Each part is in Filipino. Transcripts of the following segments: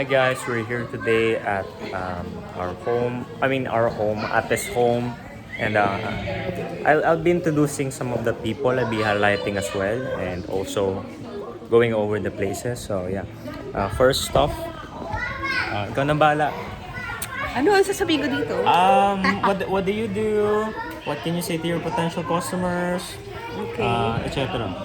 Hi guys, we're here today at our home. Our home, Ate's home, and I'll be introducing some of the people. I'll be highlighting as well, and also going over the places. So yeah, first off, ikaw na bala. Ano ang sasabihin ko dito? What do you do? What can you say to your potential customers? Okay. Etc. Ito naman.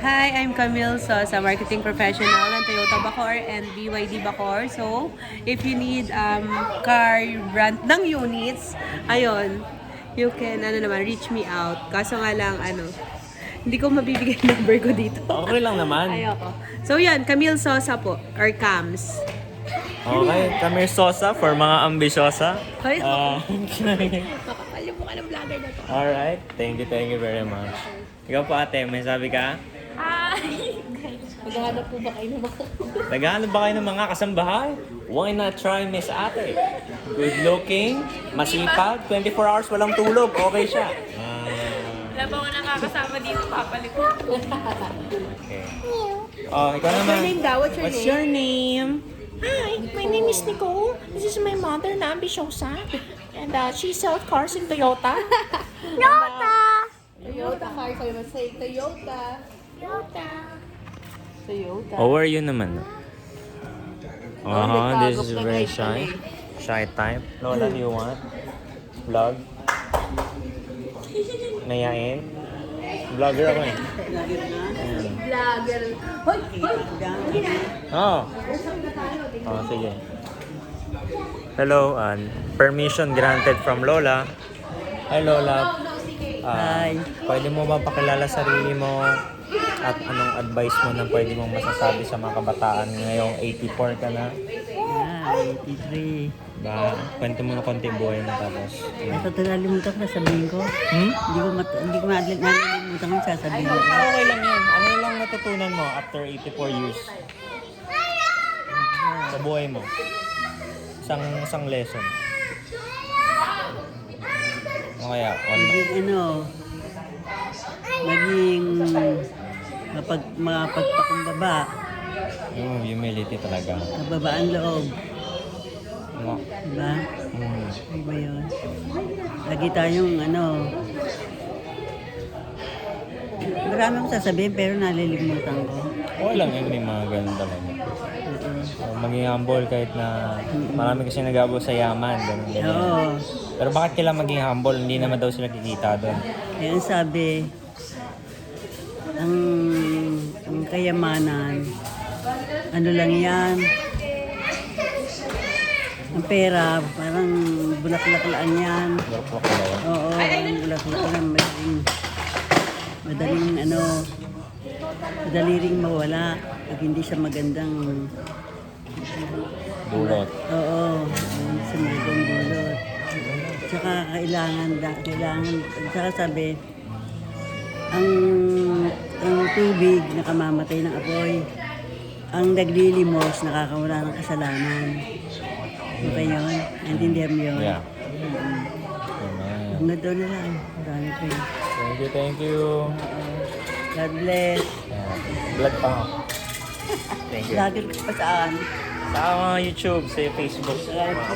Hi, I'm Camille Sosa, marketing professional ng Toyota Bacoor and BYD Bacoor. So, if you need car rent ng units, ayun, you can reach me out. Kaso nga lang, hindi ko mabibigay yung number ko dito. Okay lang naman. Ayoko. So, yan, Camille Sosa po, or Cams. Okay, Camille Sosa for mga ambisyosa. Ay, Uh, makapal yung mukha ng vlogger na to. Alright, thank you very much. Ikaw po ate, may sabi ka? Maghanap po ba kayo ng mga... Naghahanap ba kayo ng mga kasambahay? Why not try Miss Ate? Good looking, masipag, 24 hours walang tulog, okay siya. Wala ba ko nakakasama dito, papalit ko. Okay. Oh, ikaw naman. Your name daw? What's your name? Hi, my name is Nicole. This is my mother na ambisyosa. And she sells cars in Toyota. Toyota car. Kayo masay Toyota. Toyota. Oh, where are you naman? This is Nagtagok na very guys shy. kami. Shy type. Lola, do you want? Vlog? Nayain? Vlogger ako eh. Vlogger. Hoy! Oh. Oh, sige. Hello, permission granted from Lola. Hi Lola. Hi. Pwede mo ba pakilala sarili mo at anong advice mo na pwede mong masasabi sa mga kabataan ngayong 84 ka na? 83. Ba, kwento mo na konti buhay mo tapos. Basta nalimutan ko sasabihin ko. Hindi ko nalimutan ko sasabihin ko. Okay lang yan. Ano lang natutunan mo after 84 years? Sa buhay mo? Isang lesson. O kaya, Maging maging mapagpakumbaba. Humility talaga. Kababaan loob. No. Diba? Mm. Ano ba yun? Lagi tayong marami akong sasabihin pero nalilimutan ko. Okay lang yun, may mga ganun talaga. So, maging humble kahit na marami kasi nag-abol sa yaman. Ganun, ganyan. Oo. Pero bakit kailangan maging humble? Hindi naman daw sila kikita doon. Kaya ang sabi, ang kayamanan, ano lang yan, ang pera, parang bulaklak-laan yan. Pero po kalawa. Oo, ang bulaklak-laan, madali ring mawala pag hindi siya magandang Dulot. Oo, hindi siya magandang dulot. Tsaka tsaka sabi, ang tubig nakamamatay ng apoy, ang naglilimos nakakawala ng kasalanan. Okay yun? Naintindihan mo yun? Yeah. Mm-hmm. Amen. Hanggang doon na lang. Marami pa yun. Thank you. God bless. Vlog pa ako. Thank you. Lagi ko pa saan? Sa mga YouTube, sa Facebook,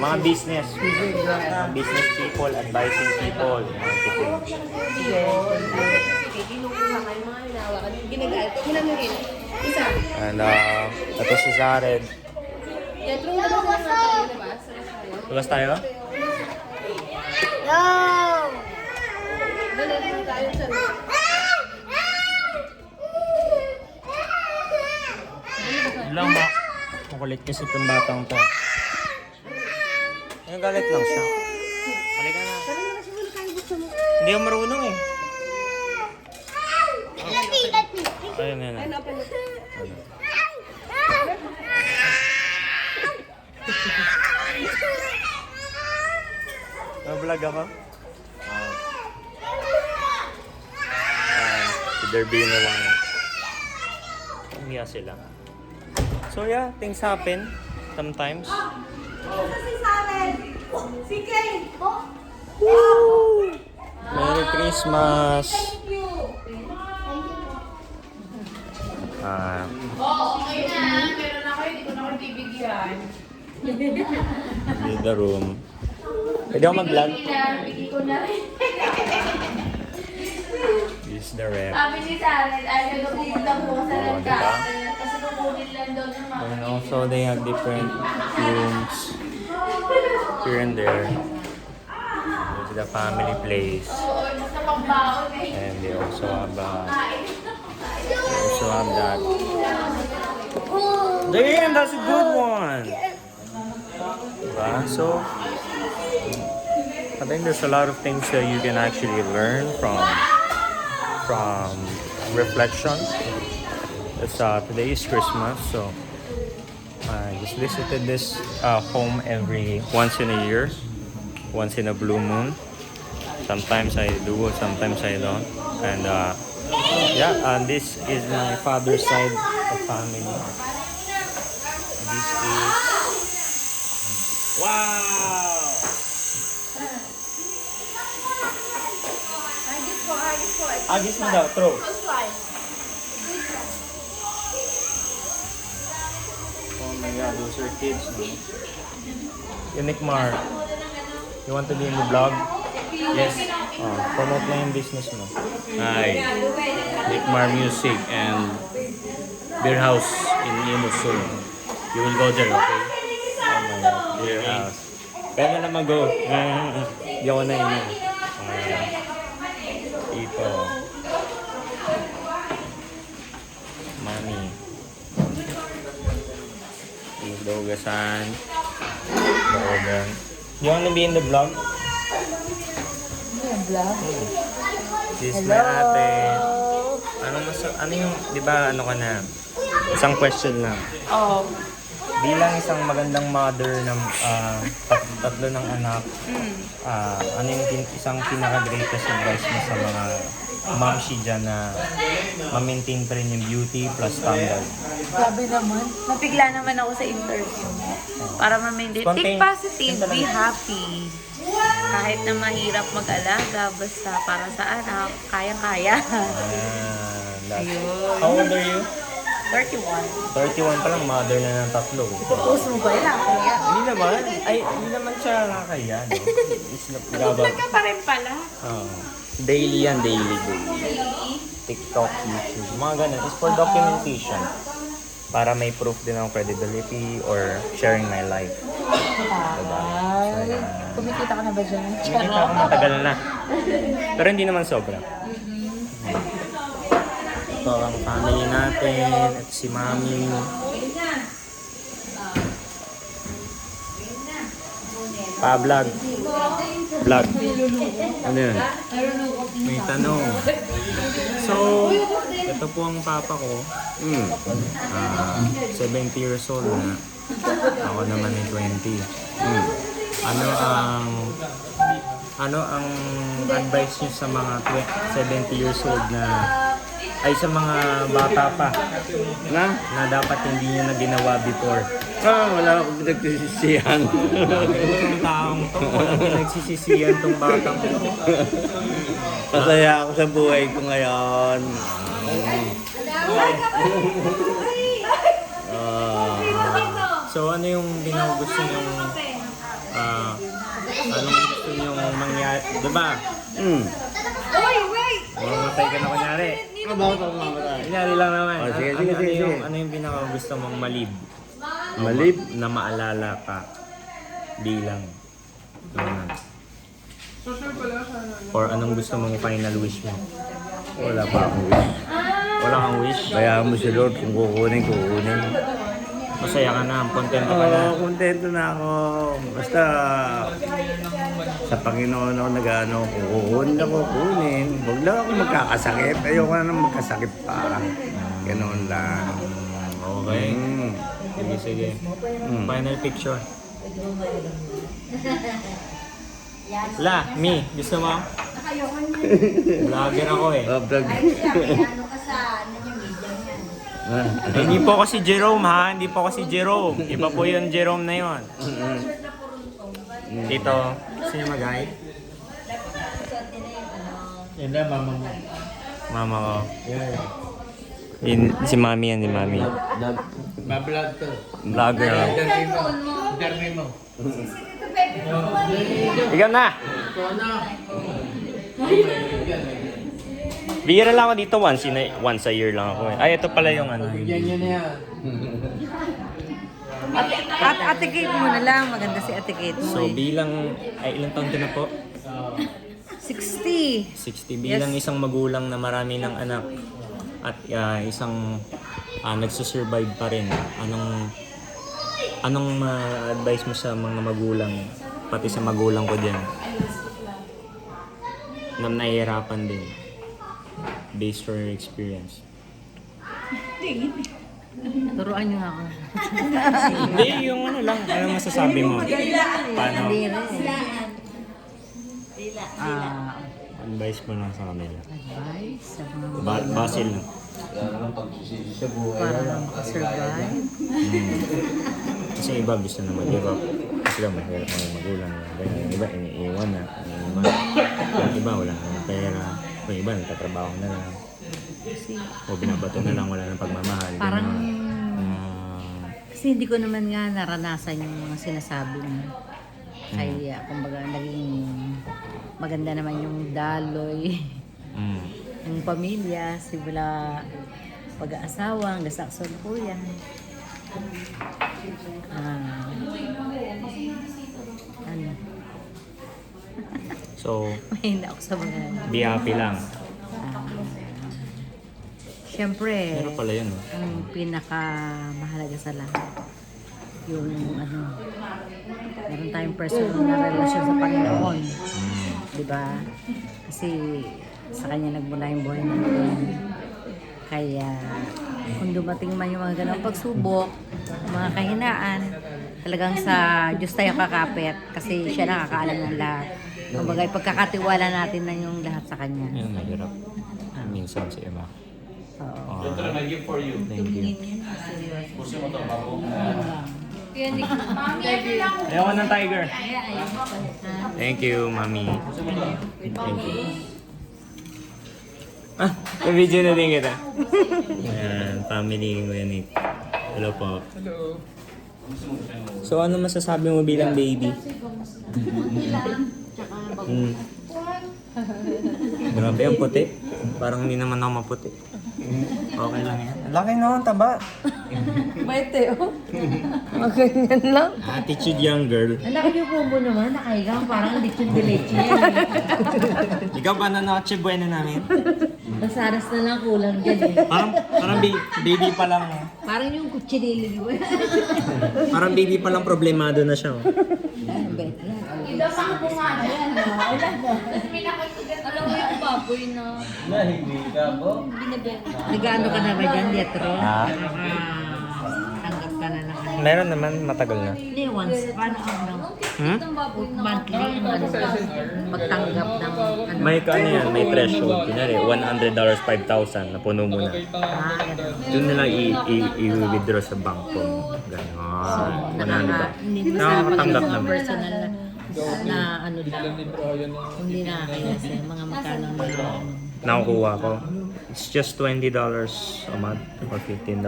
mga business. Mga business people, advising people, marketing. Ginagal. Ginagaling. Isa. And ito si Zared. Yan, true na ba sa labas? Labas tayo? Dali tayo sa... Lang ba? Makulit kasi itong batang to. Yung galit lang siya. Halika na. Hindi ako marunong eh. Ayun, ayun. Ano pa nito? Vlog ako? Si Derby na lang. Umiya sila. So yeah, things happen sometimes. Merry Christmas! Oo, okay na. Meron ako, hindi ko na ako bibigyan. Leave the room. Pwede ako mag-vlog? This is the rep. Sabi ni Sarah, ay nagpupunta po sa Oh, Red diba? Castle. Kasi kukunin lang daw ng mga And also, they have different rooms here and there. This is the family place. basta pangbaon eh. And they also have that. Damn, that's a good one. Diba? So, I think there's a lot of things that you can actually learn from reflection. It's today is Christmas, so I just visited this home once in a year, once in a blue moon. Sometimes I do, sometimes I don't. And this is my father's side of family. This is wow. Agis mo daw, throw. Oh my god, those are kids, man. Unique Mar, you want to be in the vlog? Yes. Promote na yung business mo. Hi, Nickmar Music and Beer House in Imusul. You will go there, okay? Oh my god, Beer House. pwede na mag-go. Hindi ako na yun. Ito. Mami. Idogasan. Dogan. You want to be in the vlog? This is my ate. Ano yung, di ba, ano ka na? Isang question lang. Bilang isang magandang mother ng tatlo ng anak, ano yung isang pinaka-greatest advice mo sa mga mamshi dyan na ma-maintain pa rin yung beauty plus standard? Grabe naman. Napigla naman ako sa interview. Para ma-maintain. Think Spontaneous. positive, be happy. Kahit na mahirap mag-alaga, basta para sa anak, kaya-kaya. Ayun. How old are you? 31. 31 pa lang, mother na ng tatlo. Post mo ba yun? Kaya. Hindi naman. Ay, hindi naman siya nakakaya, no? It's not gabag. Ka pa rin pala. Daily yan, daily. TikTok, YouTube, mga ganun. It's for documentation. Para may proof din ng credibility or sharing my life. Diba? So, yan. Kumikita ka na ba dyan? Hindi ako matagal na. Pero hindi naman sobra. Ito ang family natin. At si Mami. Pa-vlog. Vlog. Ano yun? May tanong. So, ito po ang papa ko. 70 years old na. Ako naman ay 20. Ano ang advice niyo sa mga 70 years old na ay sa mga bata pa na dapat hindi niyo na ginawa before? Wala akong pinagsisisihan. Itong taong to, walang pinagsisisihan tong batang to. Masaya ako sa buhay ko ngayon. So ano yung gusto niyong anong gusto niyong mangyari, diba? Mamatay ka na kunyari. Bakit ako mamatay? Kunyari lang naman. Sige. Ano yung pinaka gusto mong malib? Malib? Na maalala ka bilang or anong gusto mong final wish mo? Wala pa akong wish. Wala kang wish? Bayaan mo si Lord kung kukunin. Masaya ka na, kontento ka na. Oo, kontento na ako. Basta sa Panginoon ako nag-ano, kung kukunin. Huwag lang ako magkakasakit. Ayoko na nang magkasakit pa. Ganoon lang. Okay. Sige. Final picture. La, me, gusto mo? Vlogger ako eh. Hindi po ako si Jerome ha, hindi po ako si Jerome. Iba po yung Jerome na yun. Dito, sino mag-guide? Yan na, mama mo. Mama ko. Si Mami yan, si Mami. Bablog to. Vlogger. Interview mo. Ikaw na! Bihira lang ako dito once a year lang ako eh. Ay, ito pala yung ano. Yan na yan. At Ate Kate mo na lang. Maganda si Ate Kate mo. So bilang, ay ilang taon ka na po? 60. 60. Bilang isang magulang na marami ng anak at isang nagsusurvive pa rin. Anong ma-advise mo sa mga magulang, pati sa magulang ko dyan, na nahihirapan din based on your experience? Turuan niyo ako. Hindi, yung ano lang, ano masasabi mo? Paano? Hindi rin. Advice mo lang sa kanila. Advice sa mga Basil lang. para makasurvive. Kasi iba gusto na mag-give up. Kasi lang mahirap mga magulang. Yung iba iniiwan na. Yung iba wala na pera. Yung iba nagtatrabaho na lang. O binabato na lang, wala nang pagmamahal. Parang, Ganun. kasi hindi ko naman nga naranasan yung mga sinasabi mo. Kaya, kumbaga, naging maganda naman yung daloy. Yung pamilya, simula pag-aasawa, hanggang sa kasalukuyan. Ano? So, Mahina ako sa mga... be happy lang. Siyempre, Pero pala yun. ang pinakamahalaga sa lahat, yung ano, meron tayong personal na relasyon sa Panginoon. Di ba? Kasi sa Kanya nagmula yung buhay natin. Kaya kung dumating man yung mga ganang pagsubok, mga kahinaan, talagang sa Diyos tayo kakapit kasi siya nakakaalam ng lahat. Kumbaga, ipagkakatiwala natin na yung lahat sa Kanya. Yun, mahirap. Minsan sa iba. Oo. Thank you. Ayoko ng tiger. Thank you, Mami. Thank you. Na-video na din kita. Ayan, family ko yan eh. Hello po. Hello. So, ano masasabi mo bilang baby? Grabe ang puti. Parang hindi naman ako maputi. Okay lang yan. Laki na ang taba. Maite, oh. Maganyan lang. Attitude young girl. Anak yung combo naman, nakahigang parang lechon-de-leche yan. Ikaw ba na noche buena namin? Masaras na lang kulang dyan eh. Parang baby pa lang. Parang yung kutsinili mo. Parang baby pa lang problemado na siya. Oh. Yung daw mga bunga yan, no? Tapos may nakasugat. Alam mo yung baboy na binibenta. Nag-ano ka na ba dyan, Dietro? Ha? Tanggap ka na lang. Meron naman, matagal na. Hindi, once. Paano ano? Itong baboy na Monthly, ang ano ka? Pagtanggap ng ano? May ano yan, may threshold. Kunyari, $100, 5,000, napuno mo na. Ganun. Doon na lang i-withdraw sa bangko mo. Ganon. Hindi mo Nakakatanggap mga naman. personal na ano lang. Hindi nakakayas eh. Mga magkano na ano. Nakukuha ko. It's just $20 a month or $15.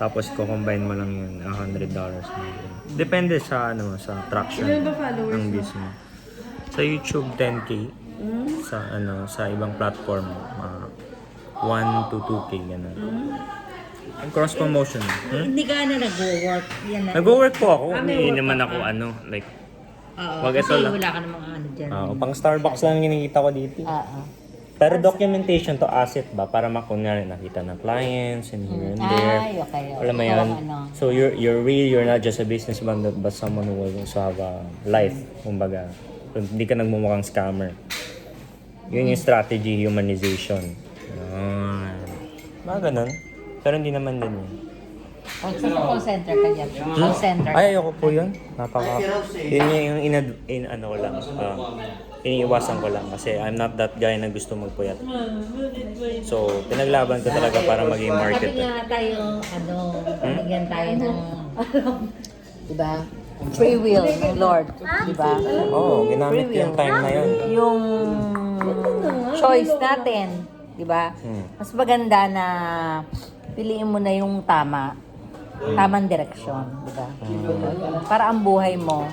Tapos ko-combine mo lang yun, $100 na yun. Depende sa ano, sa traction ng views mo. Sa YouTube 10K. Sa ano, sa ibang platform 1 to 2K ganun. Cross promotion. Hindi ka na nag-work. Yan na. Nag-work po ako. Hindi naman ako ano, like Oo, wag ito kasi lang. wala ka namang ano dyan. pang Starbucks lang kinikita ko dito. Oo. Pero documentation to asset ba para makunyari nakita ng clients and here and there. Ay, okay. Alam mo yan. Ano. So you're real, you're not just a businessman but someone who will also have a life. Kumbaga, hindi ka nagmumukhang scammer. Yun yung strategy, humanization. Mga ganun. Pero hindi naman din yun. Call center ka dyan. Call center. Ay, ayoko po yun. Yun yung ano ko lang. Iniiwasan ko lang kasi I'm not that guy na gusto magpuyat. So, pinaglaban ko talaga para maging Sabi marketer. nga tayo, ano, binigyan tayo ng, diba? Free will ng Lord. Diba? Oo, ginamit yung time na yun. Yung choice natin. di ba? Hmm. Mas maganda na piliin mo na yung tamang direksyon, di ba? Para ang buhay mo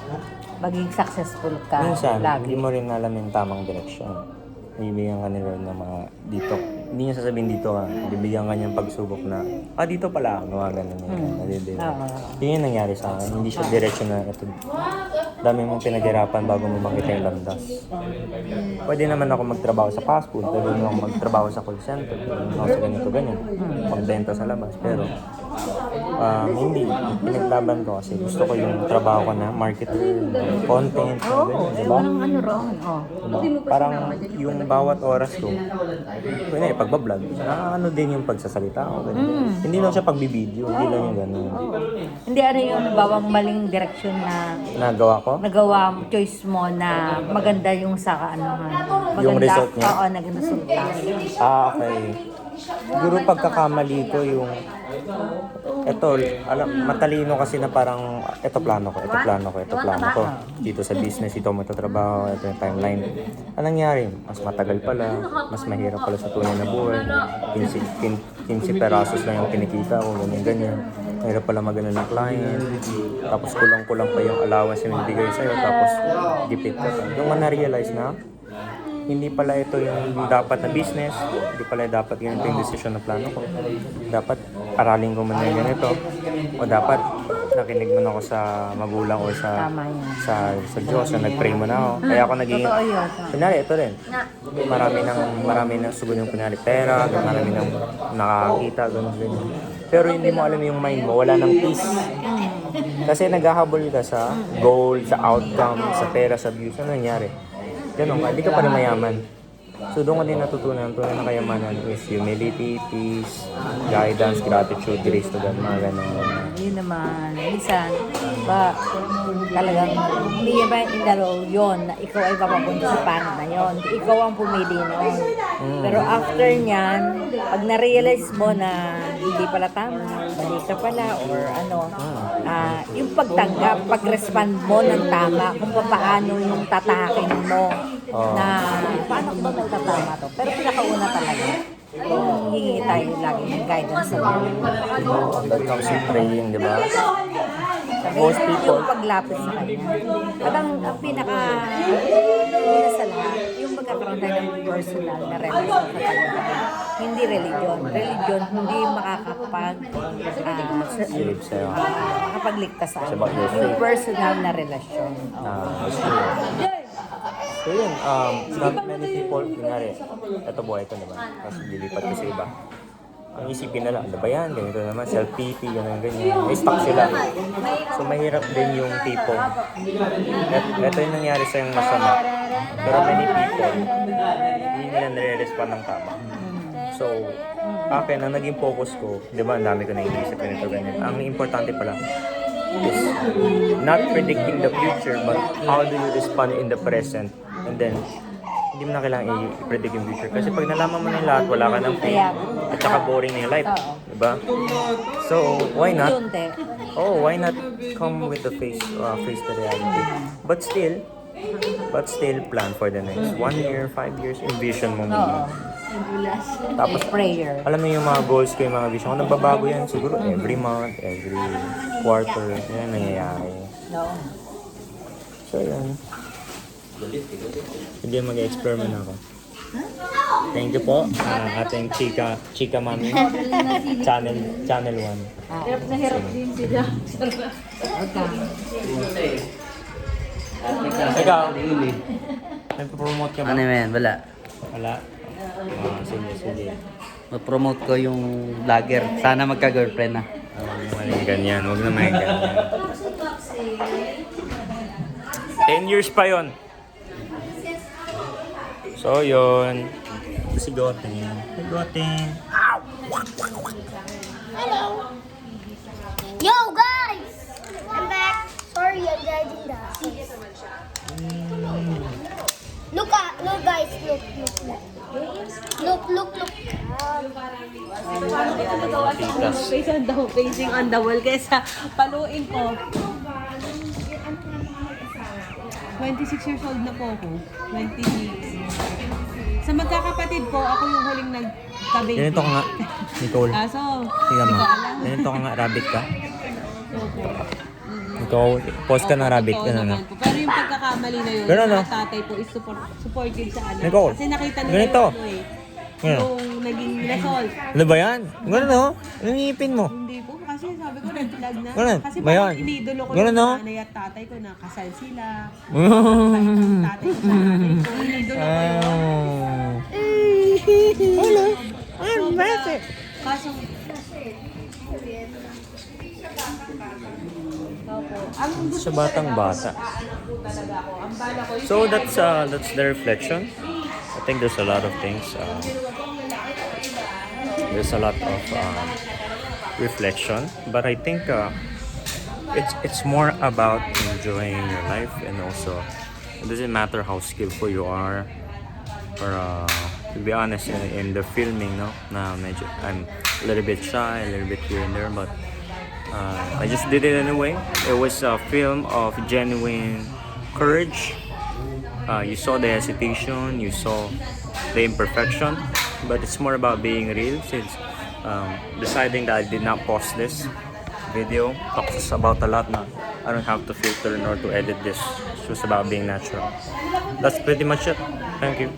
maging successful ka Minsan, lagi. hindi mo rin alam yung tamang direksyon. Bibigyan ka ni Lord ng mga dito. Hindi niya sasabihin dito ka. Bibigyan ka niya ng pagsubok na, dito pala ako. Mga ganun yun. Nadidiba. Oo. Yun yung nangyari sa akin. Hindi siya direksyon na ito. Dami mong pinaghirapan bago mo makita yung landas. Pwede naman ako magtrabaho sa fast food. Pwede naman ako magtrabaho sa call center. Pwede naman ako sa ganito, ganyan. Pagbenta sa labas. Pero, hindi. Pinaglaban ko kasi gusto ko yung trabaho ko na marketer, content, ganyan, diba? Walang ano wrong. Oh. Parang yung bawat oras ko, kaya pagbablog, ano din yung pagsasalita ko. Ganyan. Hindi lang siya pagbibideo, hindi lang yung gano'n. Hindi ano yung bawang maling direksyon na Nagawa ko? nagawa mo, choice mo na maganda yung sa maganda, Yung result niya? Oo, naging resulta. Okay. Siguro pagkakamali ko yung matalino kasi na parang ito plano ko. Dito sa business, ito mo trabaho, ito yung timeline. Anong nangyari? Mas matagal pala, mas mahirap pala sa tunay na buhay. 15 perasos lang yung kinikita ko, ganyan. Mahirap pala magana ng client. Tapos kulang-kulang pa yung allowance yung bigay sa'yo. Tapos gipit ka pa. Yung na-realize na, hindi pala ito yung dapat na business, hindi pala dapat ganito yung decision na plano ko. Dapat aralin ko muna yung ganito. O dapat nakinig muna ako sa magulang o sa Tama yan. sa Diyos na nag-pray muna ako. Kaya ako naging, Totoo yun. kunyari ito rin. Marami ng sugo yung kunyari pera, marami ng nakakita, ganyan. Pero hindi mo alam yung mind mo, wala ng peace. Kasi naghahabol ka sa goal, sa outcome, sa pera, sa views. Ano nangyari? Ganun ka, di ka pa rin mayaman. So doon ko din natutunan, tunay na kayamanan is humility, peace, guidance, gratitude, grace to God, mga ganun. Yun naman, minsan, talagang hindi ba indalo yun na ikaw ay papapunta sa paano na yun. Ikaw ang pumili noon. Pero after nyan, pag na-realize mo na hindi pala tama, mali ka pala, or yung pagtanggap, pag-respond mo ng tama, kung paano yung tatahakin mo na paano ba may tatama to. Pero pinakauna talaga, kung hihingi tayo lagi ng guidance sa Lord. That comes with praying, di ba? Most people, Yung paglapit sa Kanya. At ang pinaka sa lahat, yung magkakaroon tayo ng personal na relasyon sa Kanya. Hindi religion. Religion, hindi save sa'yo. makakapagligtas sa It's atin. about your Yung faith. personal na relasyon. So yun, not many people, kunyari, ito buhay ko naman, tapos lilipat ko sa iba. Ang isipin nila, ano ba yan, ganito naman, self-pity, ganyan. May stuck sila. So mahirap din yung tipong, ito yung nangyari sa yung masama. Pero many people, hindi nila nare-respond ng tama. So, akin, ang naging focus ko, di ba, ang dami ko naiisip, ganito, ganyan. Ang importante pala, is not predicting the future, but how do you respond in the present. And then, hindi mo na kailangan i-predict yung future. Kasi pag nalaman mo na yung lahat, wala ka ng faith. At saka boring na yung life. Diba? So, why not? Why not come with the face the reality? But still, plan for the next 1 year, 5 years, envision mo muna. Tapos, Prayer. alam mo yung mga goals ko, yung mga vision ko, nagbabago yan siguro every month, every quarter, yan nangyayari. No. So, yan. Hindi mag-explore muna ako. Thank you po, ating Chika Mami, Channel 1. Hirap na hirap din sila. Ikaw, nagpo-promote ka ba? Ano yan? Wala. Wala. Sige. Ma-promote ko yung vlogger. Sana magka-girlfriend na. Huwag naman yung ganyan. Huwag naman yung ganyan. 10 years pa yon. So, yun. Si Goting. Hello. Yo, guys! I'm back. Sorry, I'm driving the Look, guys. Look. Facing on the wall kaysa paluin ko. 26 years old na po ako. 26. Sa magkakapatid ko, ako yung huling nagka-baby. Ganito ka nga, Nicole. Kaso, Tingnan hindi mo. ko alam. Ganito ka nga, rabbit ka. Opo. Ikaw, post ka ng rabbit. Totoo Ganun na. naman po. Pero yung pagkakamali na yun, Ganun, no? yung tatay po is supportive sa anak. Nicole, Kasi nakita nila ganito. yung ano eh. Ganun. Yung naging result. Ano ba yan? Ganun no? Anong ngipin mo? Hindi po, kasi sabi ko red flag na. Ganun, Kasi ba yan? parang inidolo ko Ganun, yung no? nanay at tatay ko na kasal sila. Yung tatay ko sa nanay ko, inidolo ko yun. Hello. Sobra. Kaso, ang gusto Sa batang bata. talaga ako. Ang bala ko, So that's the reflection. I think there's a lot of things. There's a lot of reflection, but I think it's more about enjoying your life, and also it doesn't matter how skillful you are, or to be honest, in the filming, no, now I'm a little bit shy, a little bit here and there, but I just did it anyway. It was a film of genuine courage. You saw the hesitation, you saw the imperfection, but it's more about being real. Since deciding that I did not post this video talks about a lot. Now I don't have to filter nor to edit this. It's just about being natural. That's pretty much it. Thank you.